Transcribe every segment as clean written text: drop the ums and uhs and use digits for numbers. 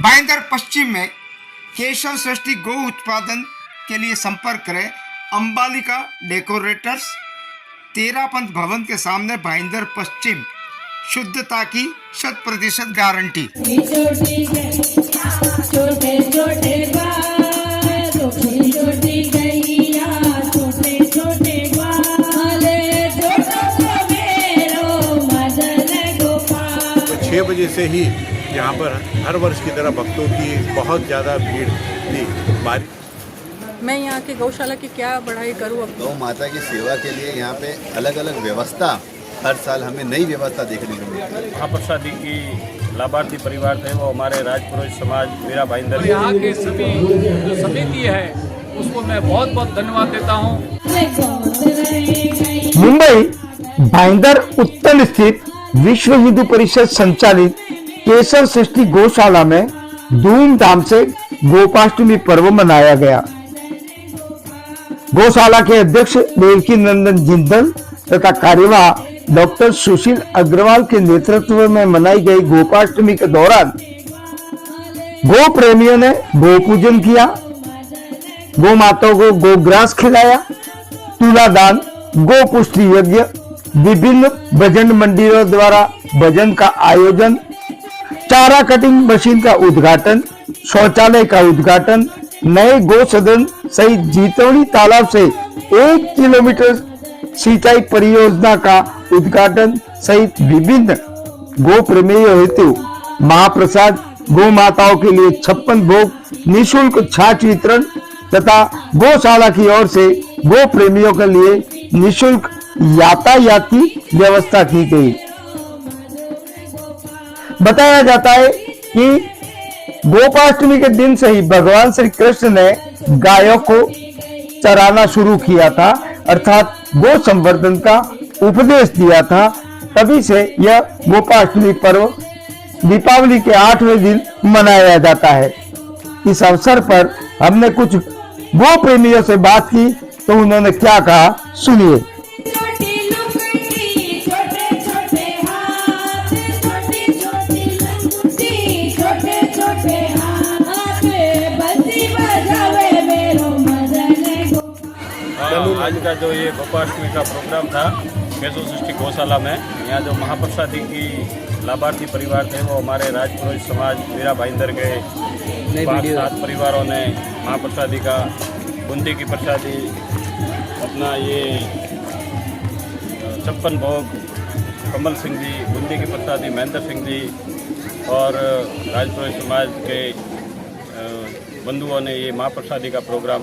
भाईंदर पश्चिम में केशव सृष्टि गौ उत्पादन के लिए संपर्क करें। अंबालिका डेकोरेटर्स, 13 पंथ भवन के सामने भाईंदर पश्चिम। शुद्धता की 100% गारंटी। तो 6 बजे से ही यहाँ पर हर वर्ष की तरह भक्तों की बहुत ज़्यादा भीड़ थी। मैं यहाँ की गौशाला की क्या बढ़ाई करूँ। अब गौ माता की सेवा के लिए यहाँ पे अलग अलग व्यवस्था, हर साल हमें नई व्यवस्था देखने को मिलती है। महाप्रसादी की लाभार्थी परिवार थे वो हमारे राजपुरोहित समाज मीरा भाईंदर। यहाँ के सभी जो समिति है उसको मैं बहुत बहुत धन्यवाद देता हूँ। मुंबई भाईंदर उत्तर स्थित विश्व हिंदू परिषद संचालित केशव सृष्टि गौशाला में धूमधाम से गोपाष्टमी पर्व मनाया गया। गौशाला के अध्यक्ष देवकी नंदन जिंदल तथा कार्यवाह डॉक्टर सुशील अग्रवाल के नेतृत्व में मनाई गई गोपाष्टमी के दौरान गो प्रेमियों ने गो पूजन किया, गौ माताओं को गोग्रास खिलाया, तुलादान, गो पुष्टि यज्ञ, विभिन्न भजन मंदिरों द्वारा भजन का आयोजन, चारा कटिंग मशीन का उद्घाटन, शौचालय का उद्घाटन, नए गो सदन सहित जीतौनी तालाब से 1 किलोमीटर सिंचाई परियोजना का उद्घाटन सहित विभिन्न गो प्रेमियों हेतु महाप्रसाद, गौ माताओं के लिए 56 भोग, निःशुल्क छाछ वितरण तथा गौशाला की ओर से गो प्रेमियों के लिए निःशुल्क यातायात की व्यवस्था की गई। बताया जाता है कि गोपाष्टमी के दिन से ही भगवान श्री कृष्ण ने गायों को चराना शुरू किया था, अर्थात गो संवर्धन का उपदेश दिया था। तभी से यह गोपाष्टमी पर्व दीपावली के 8वें दिन मनाया जाता है। इस अवसर पर हमने कुछ गो प्रेमियों से बात की तो उन्होंने क्या कहा, सुनिए। आज का जो ये गोपाष्टमी का प्रोग्राम था केशव सृष्टि गौशाला में, यहाँ जो महाप्रसादी की लाभार्थी परिवार थे वो हमारे राजपुरोहित समाज मीरा भाईंदर के 5-7 परिवारों ने महाप्रसादी का बूंदी की प्रसादी, अपना ये 56 भोग, कमल सिंह जी बूंदी की प्रसादी, महेंद्र सिंह जी और राजपुरोहित समाज के बंधुओं ने ये महाप्रसादी का प्रोग्राम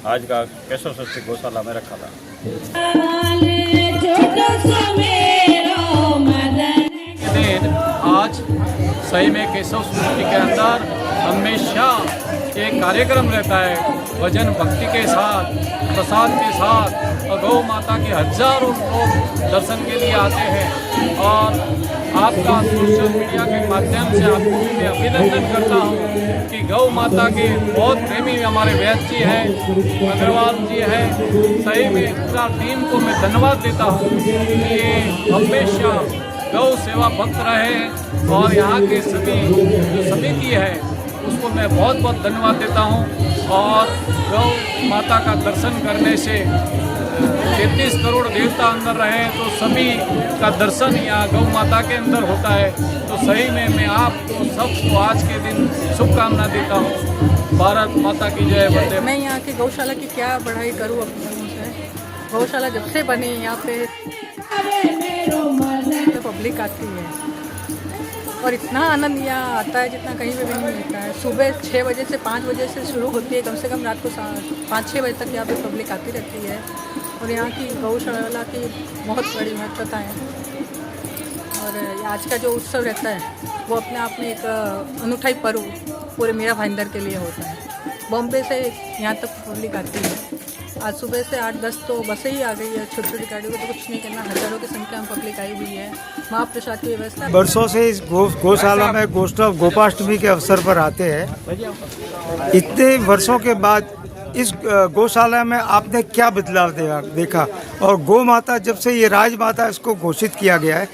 आज का केशव सृष्टि गौशाला में रखा था। आज सही में केशव सृष्टि के अंदर हमेशा एक कार्यक्रम रहता है, भजन भक्ति के साथ, प्रसाद के साथ, और गौ माता के हजारों लोग दर्शन के लिए आते हैं। और आपका सोशल मीडिया के माध्यम से आपको मैं अभिनंदन करता हूँ कि गौ माता के बहुत प्रेमी हमारे वैद्य जी हैं, अग्रवाल जी हैं। सही में पूरा टीम को मैं धन्यवाद देता हूँ कि हमेशा गौ सेवा भक्त रहे। और यहाँ के सभी जो समिति है उसको मैं बहुत बहुत धन्यवाद देता हूँ। और गौ माता का दर्शन करने से 33 करोड़ देवता अंदर रहे तो सभी का दर्शन यहाँ गौ माता के अंदर होता है। तो सही में मैं आपको सबको आज के दिन शुभकामना देता हूँ। भारत माता की जय। वंदे। मैं यहाँ की गौशाला की क्या बढ़ाई करूँ अपने मुँह से। गौशाला जब से बनी यहाँ पे तो पब्लिक आती है और इतना आनंद यहाँ आता है जितना कहीं पे भी नहीं मिलता है। सुबह 6 बजे से 5 बजे से शुरू होती है, कम से कम रात को 5-6 बजे तक यहाँ पे पब्लिक आती रहती है। और यहाँ की गौशाला की बहुत बड़ी महत्वता है। और आज का जो उत्सव रहता है वो अपने आप में एक अनूठा ही पर्व पूरे मीरा भाईंदर के लिए होता है। बॉम्बे से यहाँ तक पब्लिक आती है। आज सुबह से 8-10 तो बसें ही आ गई है, छोटी छोटी गाड़ियों को तो कुछ नहीं करना, हजारों की संख्या में पब्लिक आई हुई है। महाप्रसाद की व्यवस्था वर्षों से इस गौशाला में गोपाष्टमी के अवसर पर आते हैं। इतने वर्षों के बाद इस गौशाला में आपने क्या बदलाव देखा? और गौ माता जब से ये राजमाता इसको घोषित किया गया है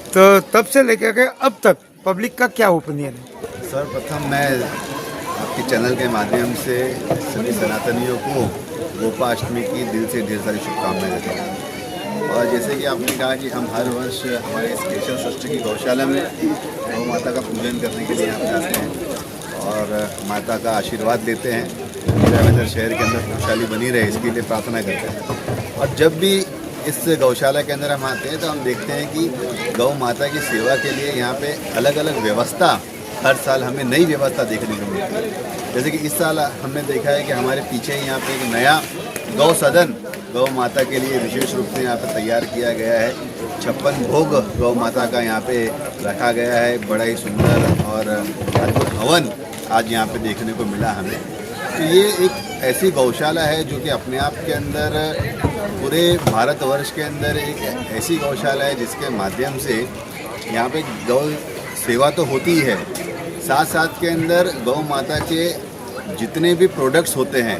तो तब से लेकर के अब तक पब्लिक का क्या ओपिनियन है? सर्वप्रथम मैं आपके चैनल के माध्यम से सभी सनातनियों को गोपाष्टमी की दिल से ढेर सारी शुभकामनाएं देता हूँ। और जैसे कि आपने कहा कि हम हर वर्ष हमारे इस केशव सृष्टि की गौशाला में गौ माता का पूजन करने के लिए यहाँ पे आते हैं और माता का आशीर्वाद लेते हैं। हीरानगर शहर के अंदर खुशहाली बनी रहे इसके लिए प्रार्थना करते हैं। और जब भी इस गौशाला के अंदर हम आते हैं तो हम देखते हैं कि गौ माता की सेवा के लिए यहाँ पे अलग अलग व्यवस्था, हर साल हमें नई व्यवस्था देखने को मिलती है। जैसे कि इस साल हमने देखा है कि हमारे पीछे यहाँ पे एक नया गौ सदन गौ माता के लिए विशेष रूप से यहाँ पे तैयार किया गया है। 56 भोग गौ माता का यहाँ पे रखा गया है। बड़ा ही सुंदर और अद्भुत हवन आज यहाँ पे देखने को मिला हमें। तो ये एक ऐसी गौशाला है जो कि अपने आप के अंदर पूरे भारतवर्ष के अंदर एक ऐसी गौशाला है जिसके माध्यम से यहाँ पे गौ सेवा तो होती है, साथ साथ के अंदर गौ माता के जितने भी प्रोडक्ट्स होते हैं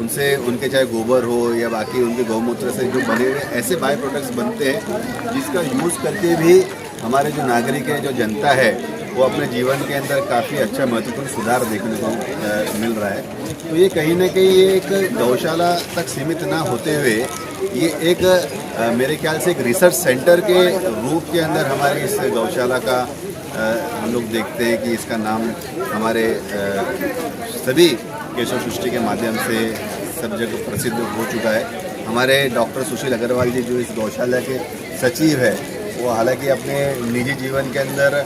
उनसे, उनके चाहे गोबर हो या बाकी उनके गौमूत्र से जो बने हुए ऐसे बाय प्रोडक्ट्स बनते हैं जिसका यूज़ करके भी हमारे जो नागरिक है, जो जनता है, वो अपने जीवन के अंदर काफ़ी अच्छा महत्वपूर्ण सुधार देखने को मिल रहा है। तो ये कहीं ना कहीं ये एक गौशाला तक सीमित ना होते हुए ये एक मेरे ख्याल से एक रिसर्च सेंटर के रूप के अंदर हमारी इस गौशाला का हम लोग देखते हैं कि इसका नाम हमारे सभी केशव सृष्टि के माध्यम से सब जगह प्रसिद्ध हो चुका है। हमारे डॉक्टर सुशील अग्रवाल जी जो इस गौशाला के सचिव है, वो हालांकि अपने निजी जीवन के अंदर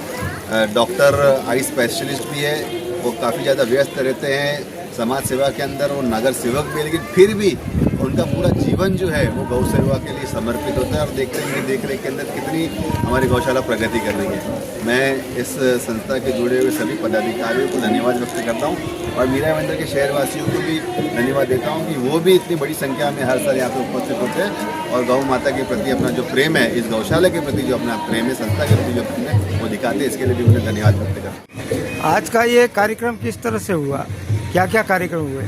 डॉक्टर आई स्पेशलिस्ट भी है, वो काफ़ी ज़्यादा व्यस्त रहते हैं समाज सेवा के अंदर, वो नगर सेवक भी है, लेकिन फिर भी उनका पूरा जीवन जो है वो गौ सेवा के लिए समर्पित होता है। और देखते हैं कि देख रेख के अंदर कितनी हमारी गौशाला प्रगति कर रही है। मैं इस संस्था के जुड़े हुए सभी पदाधिकारियों को धन्यवाद व्यक्त करता हूँ और मीरा मंदिर के शहरवासियों को भी धन्यवाद देता हूँ कि वो भी इतनी बड़ी संख्या में हर साल यहाँ पे उपस्थित होते हैं और गौ माता के प्रति अपना जो प्रेम है, इस गौशाला के प्रति जो अपना प्रेम है, संस्था के प्रति जो प्रेम है, वो दिखाते हैं। इसके लिए भी उन्हें धन्यवाद व्यक्त करता हूँ। आज का ये कार्यक्रम किस तरह से हुआ, क्या क्या कार्यक्रम हुए?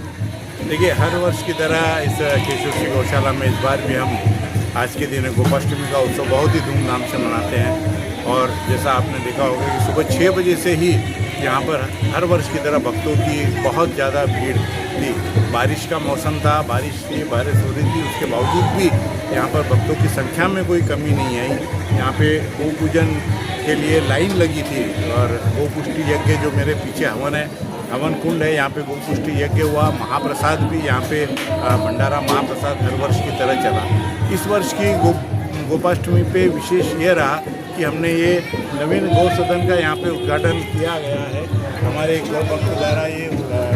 देखिए, हर वर्ष की तरह इस केशव श्री गौशाला में इस बार भी हम आज के दिन गोपाष्टमी का उत्सव बहुत ही धूमधाम से मनाते हैं। और जैसा आपने देखा होगा कि सुबह 6 बजे से ही यहाँ पर हर वर्ष की तरह भक्तों की बहुत ज़्यादा भीड़ थी। बारिश का मौसम था, बारिश हो रही थी, उसके बावजूद भी यहाँ पर भक्तों की संख्या में कोई कमी नहीं आई। यहाँ पे गौ पूजन के लिए लाइन लगी थी और गौ पुष्टि यज्ञ जो मेरे पीछे हवन कुंड है, यहाँ पे गौ पुष्टि यज्ञ हुआ। महाप्रसाद भी यहाँ पे भंडारा महाप्रसाद हर वर्ष की तरह चला। इस वर्ष की गोपाष्टमी पे विशेष ये रहा कि हमने ये नवीन गौ सदन का यहाँ पे उद्घाटन किया गया है। हमारे गौ भक्त द्वारा ये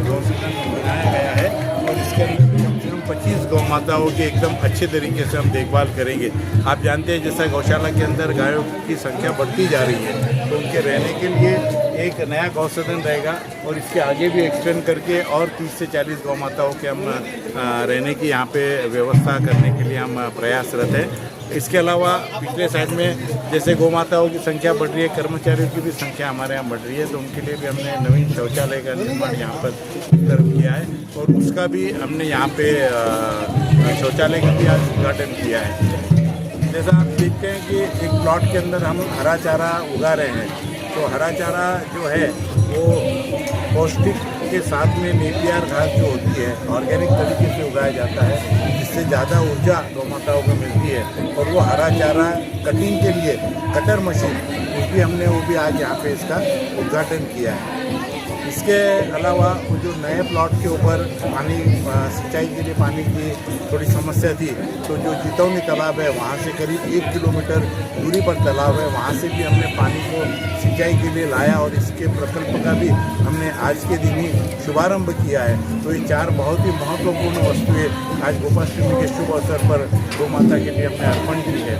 गौ सदन बनाया गया है और इसके अंदर कम से कम 25 गौ माताओं की एकदम अच्छे तरीके से हम देखभाल करेंगे। आप जानते हैं जैसा गौशाला के अंदर गायों की संख्या बढ़ती जा रही है, तो उनके रहने के लिए एक नया गौ सदन रहेगा और इसके आगे भी एक्सटेंड करके और 30 से 40 गौ माताओं के हम रहने की यहाँ पे व्यवस्था करने के लिए हम प्रयासरत हैं। इसके अलावा पिछले साइड में जैसे गौ माताओं की संख्या बढ़ रही है, कर्मचारियों की भी संख्या हमारे यहाँ बढ़ रही है, तो उनके लिए भी हमने नवीन शौचालय का निर्माण यहाँ पर किया है और उसका भी हमने यहाँ पे शौचालय का भी आज उद्घाटन किया है। जैसा आप देखते हैं कि एक प्लॉट के अंदर हम हरा चारा उगा रहे हैं, तो हरा चारा जो है वो पौष्टिक के साथ में नेपियर घास जो होती है ऑर्गेनिक तरीके से उगाया जाता है, जिससे ज़्यादा ऊर्जा गौ माताओं को मिलती है। और वो हरा चारा कटिंग के लिए कटर मशीन वो भी आज यहाँ पे इसका उद्घाटन किया है। इसके अलावा वो जो नए प्लॉट के ऊपर पानी सिंचाई के लिए पानी की थोड़ी समस्या थी, तो जो जितौनी तालाब है वहाँ से करीब 1 किलोमीटर दूरी पर तालाब है, वहाँ से भी हमने पानी को सिंचाई के लिए लाया और इसके प्रकल्प का भी हमने आज के दिन ही शुभारंभ किया है। तो ये 4 बहुत ही महत्वपूर्ण वस्तुएं आज गोपाष्टमी के शुभ अवसर पर गौ माता के लिए हमने अर्पण की है।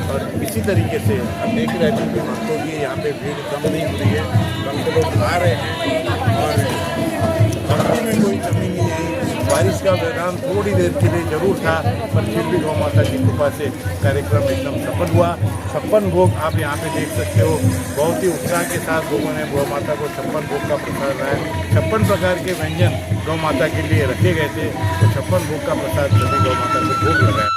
और इसी तरीके से हम देख रहे थे कि भक्तों की यहाँ पे भीड़ कम नहीं हो रही है, भक्त लोग आ रहे हैं और भक्ति में कोई कमी नहीं आई। बारिश का विराम थोड़ी देर के लिए जरूर था, पर फिर भी गौ माता की कृपा से कार्यक्रम एकदम सफल हुआ। 56 भोग आप यहाँ पे देख सकते हो, बहुत ही उत्साह के साथ लोगों ने गौ माता को 56 भोग का प्रसाद लाया। 56 प्रकार के व्यंजन गौ माता के लिए रखे गए थे, तो 56 भोग का प्रसाद सभी गौ माता को भोग लगाया।